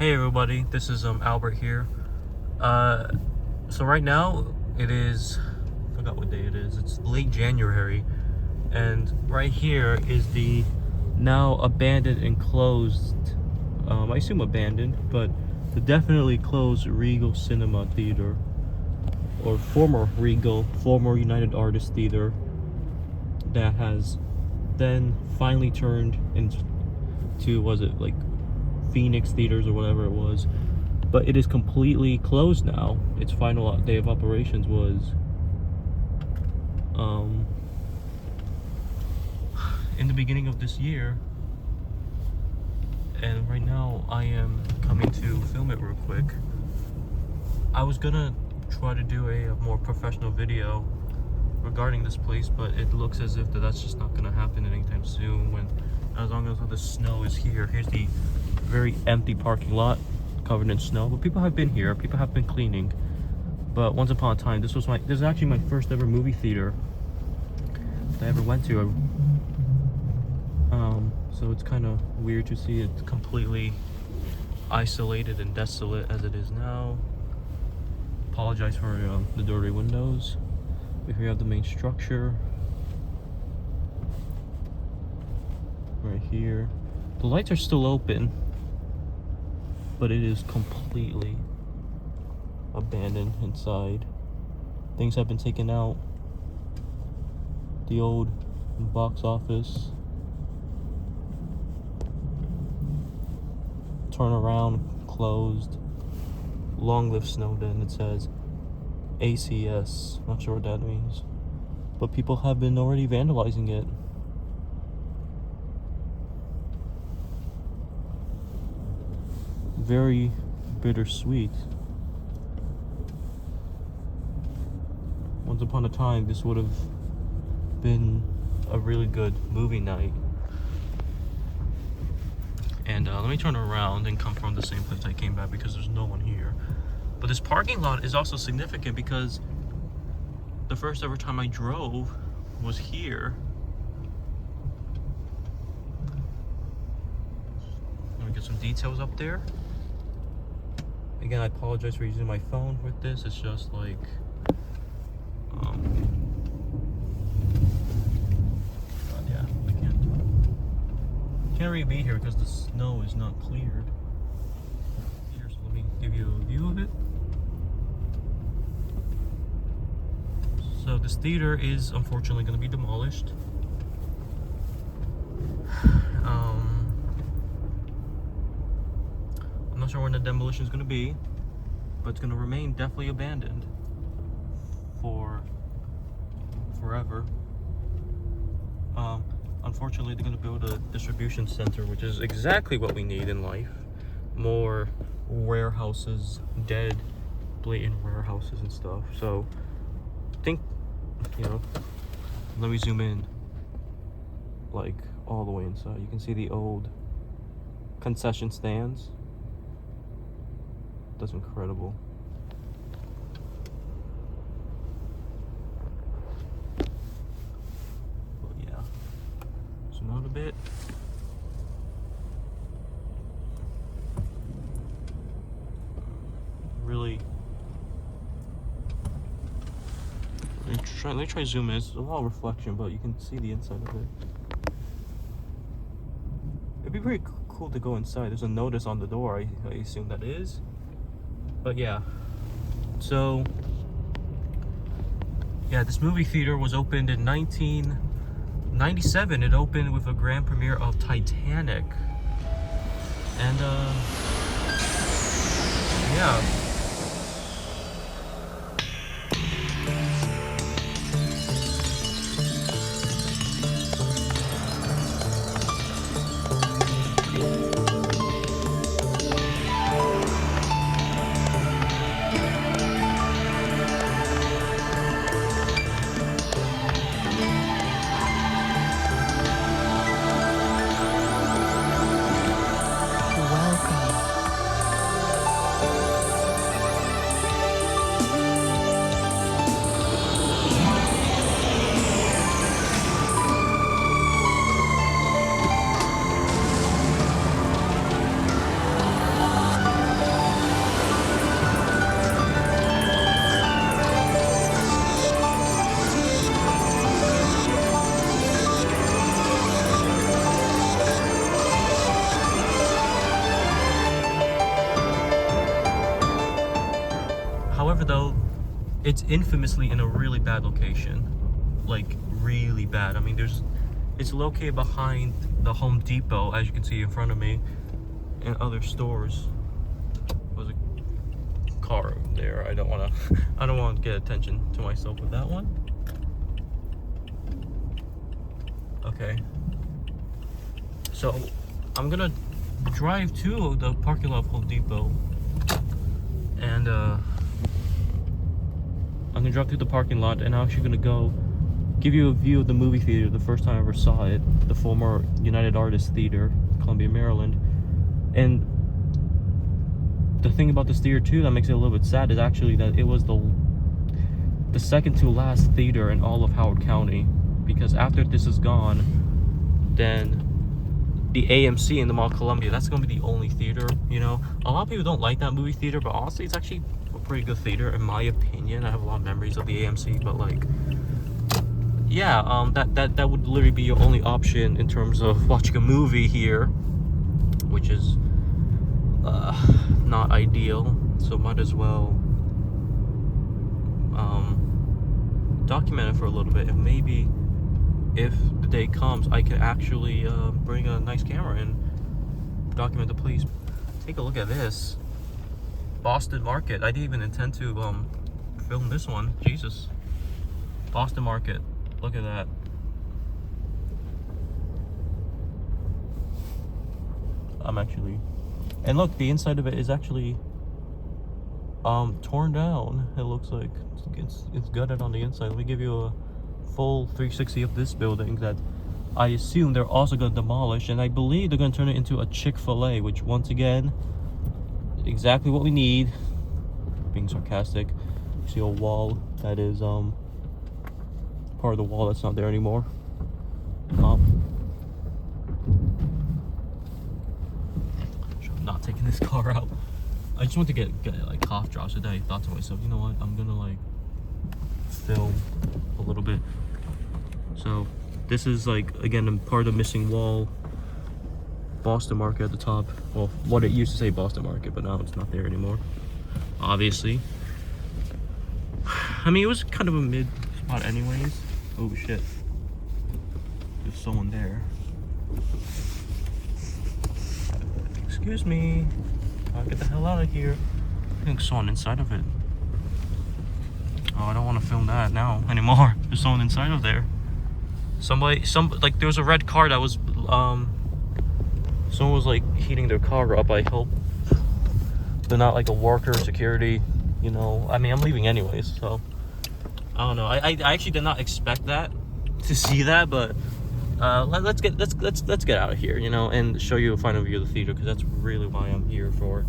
Hey everybody, this is Albert here. So right now it is, I forgot what day it is. It's late January, and right here is the now abandoned and closed, I assume abandoned, but the definitely closed Regal Cinema Theater, or former Regal, former United Artists Theater, that has then finally turned into, was it like Phoenix Theaters or whatever it was, but it is completely closed now. Its final day of operations was in the beginning of this year, and right now I am coming to film it real quick. I was gonna try to do a more professional video regarding this place, but it looks as if that's just not gonna happen anytime soon, as long as the snow is here. Here's the very empty parking lot covered in snow, but people have been here, people have been cleaning. But once upon a time, this is actually my first ever movie theater that I ever went to. So it's kind of weird to see it completely isolated and desolate as it is now. Apologize for the dirty windows. But here you have the main structure right here. The lights are still open, but it is completely abandoned inside. Things have been taken out. The old box office. Turn around, closed. Long live Snowden, it says. ACS, not sure what that means. But people have been already vandalizing it. Very bittersweet. Once upon a time, this would have been a really good movie night. And let me turn around and come from the same place I came back, because there's no one here. But this parking lot is also significant because the first ever time I drove was here. Let me get some details up there. Again, I apologize for using my phone with this. It's just like, yeah, I can't really be here because the snow is not cleared. Here, so let me give you a view of it. So this theater is unfortunately going to be demolished. I'm not sure when the demolition is going to be, but it's going to remain definitely abandoned for forever. Unfortunately, they're going to build a distribution center, which is exactly what we need in life. More warehouses, dead, blatant warehouses and stuff. So, think, let me zoom in, like, all the way inside. You can see the old concession stands. That's incredible. But yeah, zoom out a bit. Really, let me try to zoom in. It's a lot of reflection, but you can see the inside of it. It'd be very cool to go inside. There's a notice on the door, I assume that is. But yeah, so yeah, this movie theater was opened in 1997. It opened with a grand premiere of Titanic, and yeah. though, it's infamously in a really bad location. Like, really bad. I mean, it's located behind the Home Depot, as you can see in front of me, and other stores. There's a car there. I don't want to get attention to myself with that one. Okay. So, I'm gonna drive to the parking lot of Home Depot, and I'm gonna drive through the parking lot, and I'm actually gonna go give you a view of the movie theater the first time I ever saw it, the former United Artists Theater, Columbia, Maryland. And the thing about this theater too that makes it a little bit sad is actually that it was the second to last theater in all of Howard County, because after this is gone, then the AMC in the Mall of Columbia, that's gonna be the only theater. You know, a lot of people don't like that movie theater, but honestly, it's actually a pretty good theater in my opinion. I have a lot of memories of the AMC, but like, yeah, that would literally be your only option in terms of watching a movie here, which is not ideal. So might as well document it for a little bit, and maybe if the day comes, I could actually bring a nice camera and document the police. Take a look at this Boston Market. I didn't even intend to film this one. Jesus. Boston Market. Look at that. And look, the inside of it is actually torn down. It looks like it's gutted on the inside. Let me give you a full 360 of this building that I assume they're also going to demolish, and I believe they're going to turn it into a Chick-fil-A, which once again, exactly what we need. Being sarcastic. You see a wall that is part of the wall that's not there anymore. I'm not taking this car out. I just want to get like cough drops today. I thought to myself, you know what, I'm gonna like film a little bit. So this is like, again, part of the missing wall. Boston Market at the top. Well, what it used to say Boston Market, but now it's not there anymore, obviously. I mean, it was kind of a mid spot anyways. Oh shit, there's someone there. Excuse me, I'll get the hell out of here. I think someone inside of it. Oh, I don't want to film that now anymore. There's someone inside of there. Like, there was a red car that was someone was like heating their car up. I hope they're not like a worker or security, you know. I mean, I'm leaving anyways, so I don't know. I actually did not expect to see that, but let's get out of here, you know, and show you a final view of the theater, because that's really why I'm here for.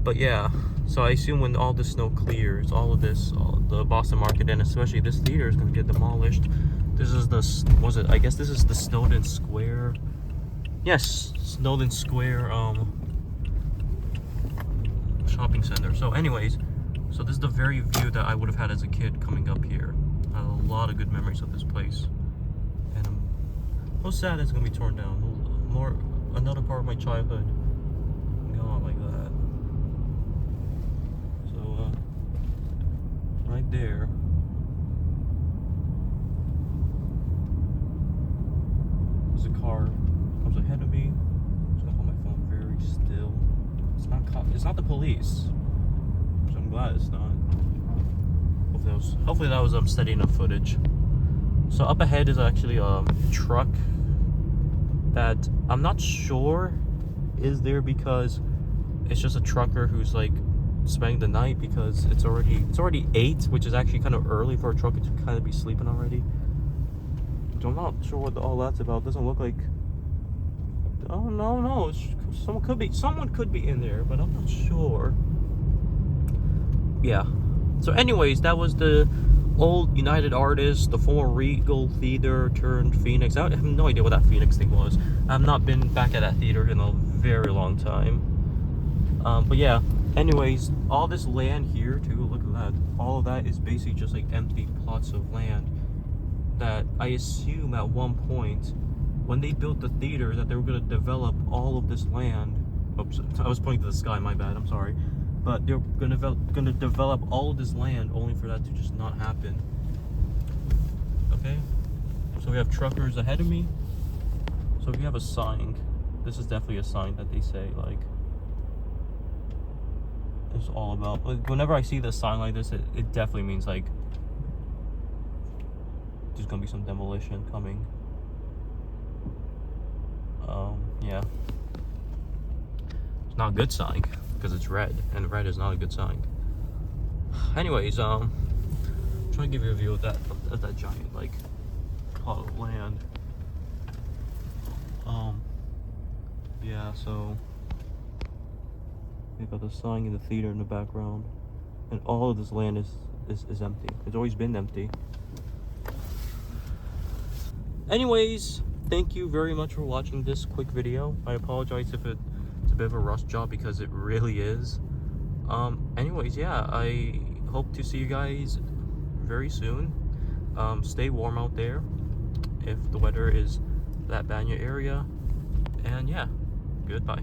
But yeah, so I assume when all the snow clears, all the Boston Market, and especially this theater, is going to get demolished. This is I guess this is the Snowden Square. Yes, Snowden Square shopping center. So anyways, so this is the very view that I would have had as a kid coming up here. I have a lot of good memories of this place, and I'm so sad it's gonna be torn down. Another part of my childhood gone like that. So right there, there's a car comes ahead of me. I'm just gonna hold my phone very still. It's not the police, which I'm glad it's not. Hopefully that was steady enough footage. So up ahead is actually a truck that I'm not sure is there because it's just a trucker who's like spending the night, because it's already 8, which is actually kind of early for a trucker to kind of be sleeping already. So I'm not sure what all that's about. Doesn't look like. Oh no, someone could be in there, but I'm not sure. Yeah. So anyways, that was the old United Artists, the former Regal Theater turned Phoenix. I have no idea what that Phoenix thing was. I've not been back at that theater in a very long time. But yeah, anyways, all this land here too, look at that. All of that is basically just like empty plots of land that I assume at one point when they built the theater that they were going to develop all of this land Oops, I was pointing to the sky, my bad, I'm sorry. But they're gonna develop all of this land only for that to just not happen. Okay? So we have truckers ahead of me. So we have a sign. This is definitely a sign that they say, like, it's all about, like, whenever I see this sign like this, it definitely means, like, there's gonna be some demolition coming. Yeah. It's not a good sign, because it's red, and red is not a good sign. Anyways, I'm trying to give you a view of that giant, like, plot of land. Yeah, so we got the sign in the theater in the background, and all of this land is empty. It's always been empty. Anyways, thank you very much for watching this quick video. I apologize if it's a bit of a rush job, because it really is. Anyways, yeah, I hope to see you guys very soon. Stay warm out there if the weather is that bad in your area. And yeah, goodbye.